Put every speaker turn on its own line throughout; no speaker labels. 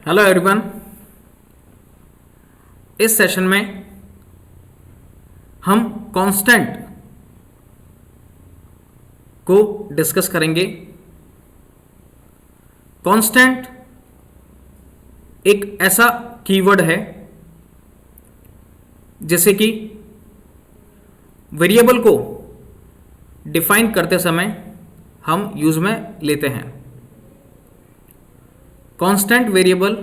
Hello everyone. इस session में हम कांस्टेंट को डिस्कस करेंगे। कांस्टेंट एक ऐसा कीवर्ड है जैसे कि वेरिएबल को डिफाइन करते समय हम यूज में लेते हैं। कांस्टेंट वेरिएबल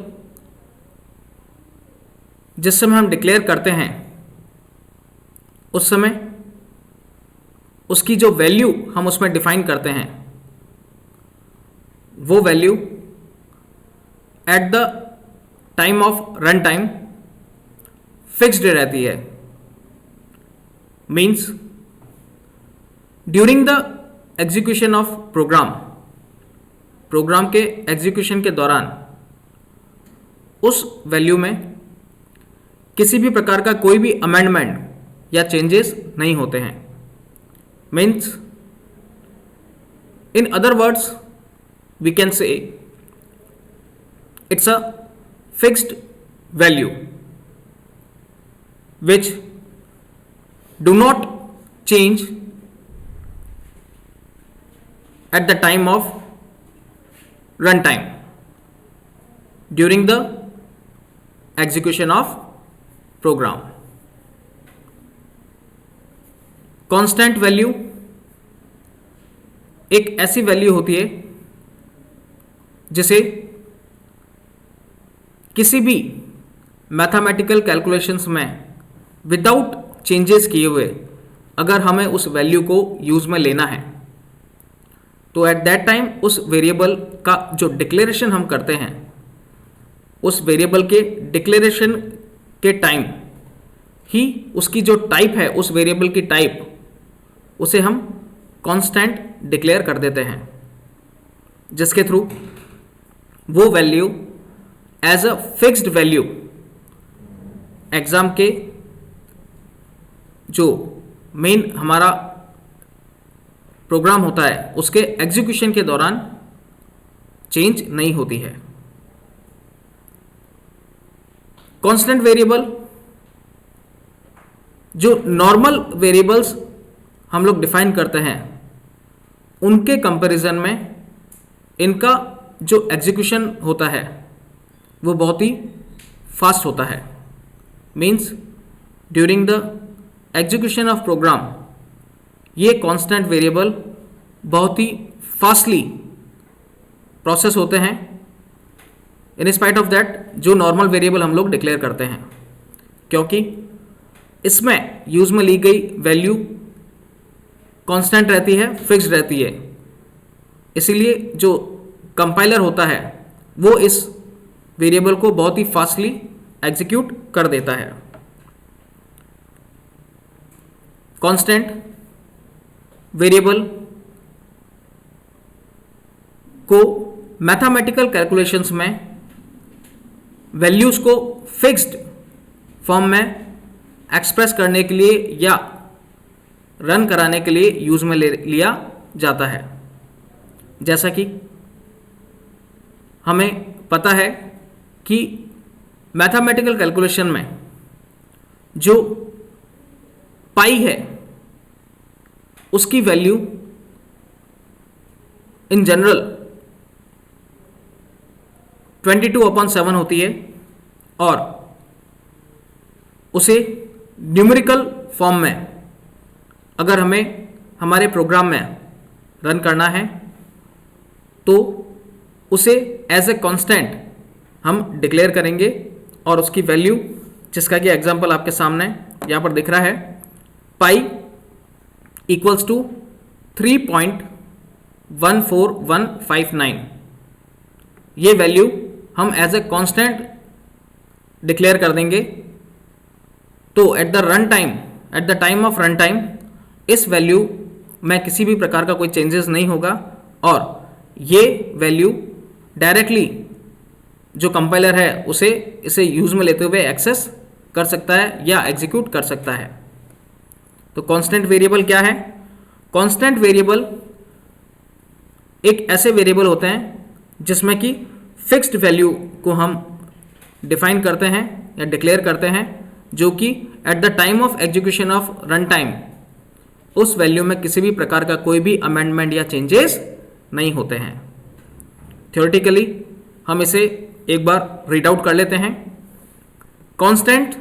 जिस समय हम डिक्लेयर करते हैं उस समय उसकी जो वैल्यू हम उसमें डिफाइन करते हैं वो value at the time of run time fixed रहती है। Means during the execution of program के एग्जीक्यूशन के दौरान उस वैल्यू में किसी भी प्रकार का कोई भी अमेंडमेंट या चेंजेस नहीं होते हैं। Means in other words we can say it's a fixed value which do not change at the time of runtime during the execution of program. Constant value एक ऐसी वैल्यू होती है जिसे किसी भी मैथमेटिकल कैलकुलेशंस में विदाउट चेंजेस किए हुए अगर हमें उस वैल्यू को यूज में लेना है तो एट दैट टाइम उस वेरिएबल का जो डिक्लेरेशन हम करते हैं उस वेरिएबल के डिक्लेरेशन के टाइम ही उसकी जो टाइप है उस वेरिएबल की टाइप उसे हम कांस्टेंट डिक्लेयर कर देते हैं, जिसके थ्रू वो value as a fixed value exam के जो मेन हमारा प्रोग्राम होता है उसके एग्जीक्यूशन के दौरान चेंज नहीं होती है। कांस्टेंट वेरिएबल जो नॉर्मल वेरिएबल्स हम लोग डिफाइन करते हैं उनके कंपैरिजन में इनका जो एग्जीक्यूशन होता है वो बहुत ही फास्ट होता है। Means during the execution of program ये कांस्टेंट वेरिएबल बहुत ही फास्टली प्रोसेस होते हैं इन स्पाइट ऑफ दैट जो नॉर्मल वेरिएबल हम लोग डिक्लेयर करते हैं, क्योंकि इसमें यूज में ली गई वैल्यू कांस्टेंट रहती है, फिक्स्ड रहती है। इसीलिए जो कंपाइलर होता है वो इस वेरिएबल को बहुत ही फास्टली एग्जीक्यूट कर देता है। कांस्टेंट वेरिएबल को मैथमेटिकल कैलकुलेशंस में वैल्यूज को फिक्स्ड फॉर्म में एक्सप्रेस करने के लिए या रन कराने के लिए यूज में लिया जाता है। जैसा कि हमें पता है कि मैथमेटिकल कैलकुलेशन में जो पाई है उसकी वैल्यू इन जनरल 22/7 होती है और उसे न्यूमेरिकल फॉर्म में अगर हमें हमारे प्रोग्राम में रन करना है तो उसे एज ए कांस्टेंट हम डिक्लेयर करेंगे और उसकी वैल्यू जिसका कि एग्जांपल आपके सामने यहाँ पर दिख रहा है पाई इक्वल्स टू 3.14159 ये वैल्यू हम एज ए कांस्टेंट डिक्लेयर कर देंगे। तो eight the time of run time इस वैल्यू में किसी भी प्रकार का कोई चेंजेस नहीं होगा और ये वैल्यू डायरेक्टली जो कंपाइलर है उसे इसे यूज में लेते हुए एक्सेस कर सकता है या एग्जीक्यूट कर सकता है। तो कांस्टेंट वेरिएबल क्या है? कांस्टेंट वेरिएबल एक ऐसे वेरिएबल होते हैं जिसमें कि फिक्स्ड वैल्यू को हम डिफाइन करते हैं या डिक्लेयर करते हैं, जो कि eight the time of execution of run time उस वैल्यू में किसी भी प्रकार का कोई भी अमेंडमेंट या चेंजेस नहीं होते हैं। थ्योरेटिकली हम इसे एक बार रीड आउट कर लेते हैं। कांस्टेंट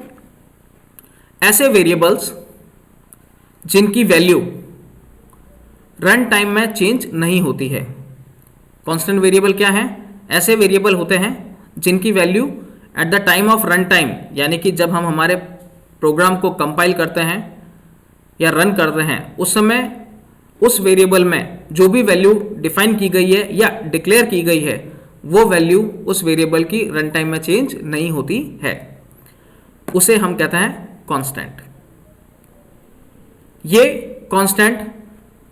ऐसे वेरिएबल्स जिनकी वैल्यू रन टाइम में चेंज नहीं होती है। कांस्टेंट वेरिएबल क्या है? ऐसे वेरिएबल होते हैं जिनकी value at the time of run time, यानी कि जब हम हमारे प्रोग्राम को कंपाइल करते हैं या रन करते हैं उस समय उस वेरिएबल में जो भी वैल्यू डिफाइन की गई है या डिक्लेयर की गई है वो वैल्यू उस वेरिएबल की रन टाइम में चेंज नहीं होती है, उसे हम कहते हैं कांस्टेंट। ये कांस्टेंट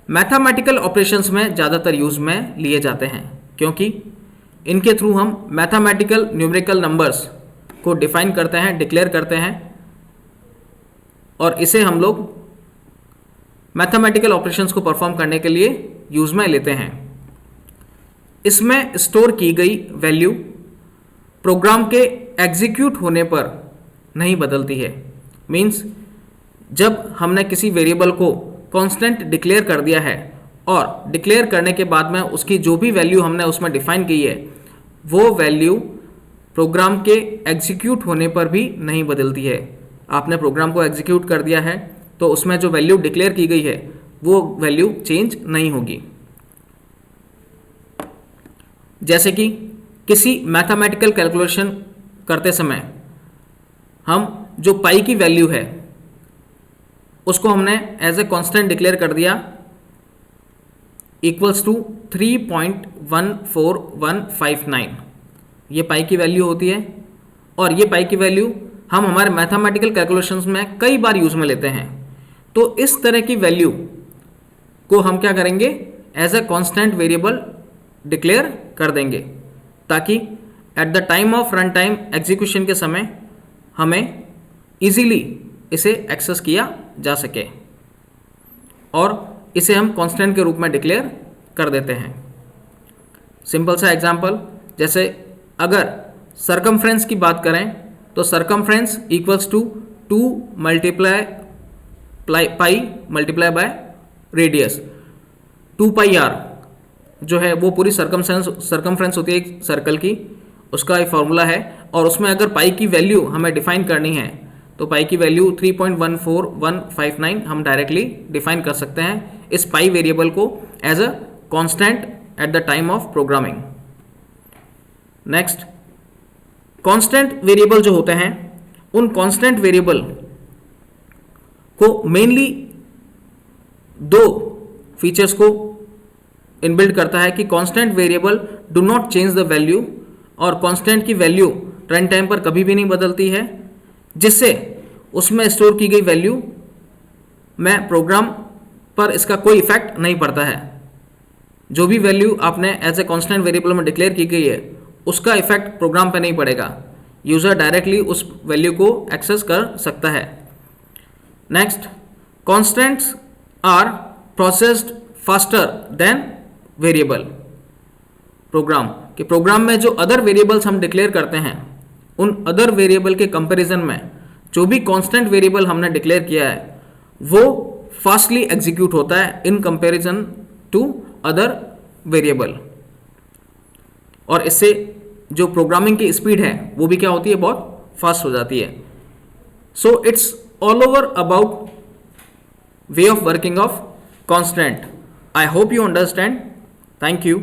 मैथमेटिकल ऑपरेशंस में ज़्यादातर यूज में लिए जाते हैं, क्योंकि इनके थ्रू हम मैथमेटिकल न्यूमेरिकल नंबर्स को डिफाइन करते हैं, डिक्लेयर करते हैं, और इसे हम लोग मैथमेटिकल ऑपरेशंस को परफॉर्म करने के लिए यूज में लेते हैं। इसमें स्टोर की गई वैल्यू प्रोग्राम के एग्जीक्यूट होने पर नहीं बदलती है। मीन्स जब हमने किसी वेरिएबल को कांस्टेंट डिक्लेयर कर दिया है और डिक्लेयर करने के बाद में उसकी जो भी वैल्यू हमने उसमें डिफाइन की है वो वैल्यू प्रोग्राम के एग्जीक्यूट होने पर भी नहीं बदलती है। आपने प्रोग्राम को एग्जीक्यूट कर दिया है तो उसमें जो वैल्यू डिक्लेयर की गई है वो वैल्यू चेंज नहीं होगी। जैसे कि किसी मैथमेटिकल कैलकुलेशन करते समय हम जो पाई की वैल्यू है उसको हमने एज ए कांस्टेंट डिक्लेयर कर दिया इक्वल्स टू 3.14159, ये पाई की वैल्यू होती है, और ये पाई की वैल्यू हम हमारे मैथमेटिकल कैलकुलेशंस में कई बार यूज में लेते हैं। तो इस तरह की वैल्यू को हम क्या करेंगे, as a constant variable declare कर देंगे, ताकि at the time of run time execution के समय हमें इजीली इसे एक्सेस किया जा सके, और इसे हम कांस्टेंट के रूप में डिक्लेयर कर देते हैं। सिंपल सा एग्जांपल, जैसे अगर सरकमफ्रेंस की बात करें तो circumference equals to 2 multiply pi multiply by radius. 2 pi r जो है वो पूरी सरकमफ्रेंस होती है एक सर्कल की, उसका एक फॉर्मूला है, और उसमें अगर पाई की वैल्यू हमें डिफाइन करनी है तो पाई की वैल्यू 3.14159 हम डायरेक्टली डिफाइन कर सकते हैं इस पाई वेरिएबल को as a constant at the time of programming. Next, constant variable जो होते हैं उन कांस्टेंट वेरिएबल को मेनली 2 फीचर्स को इनबिल्ड करता है कि constant variable do not change the value, और कांस्टेंट की वैल्यू रन टाइम पर कभी भी नहीं बदलती है, जिससे उसमें स्टोर की गई वैल्यू में प्रोग्राम पर इसका कोई इफेक्ट नहीं पड़ता है। जो भी वैल्यू आपने एज ए कांस्टेंट वेरिएबल में डिक्लेयर की गई है उसका इफेक्ट प्रोग्राम पर नहीं पड़ेगा, यूजर डायरेक्टली उस वैल्यू को एक्सेस कर सकता है। Next, constants are processed faster than variable. Program में जो अदर वेरिएबल्स हम डिक्लेयर करते हैं उन अदर वेरिएबल के कंपैरिजन में जो भी कांस्टेंट वेरिएबल हमने डिक्लेयर किया है वो फास्टली एग्जीक्यूट होता है in comparison to other variable, और इससे जो प्रोग्रामिंग की स्पीड है वो भी क्या होती है, बहुत फास्ट हो जाती है। So it's all over about way of working of constant. I hope you understand. Thank you.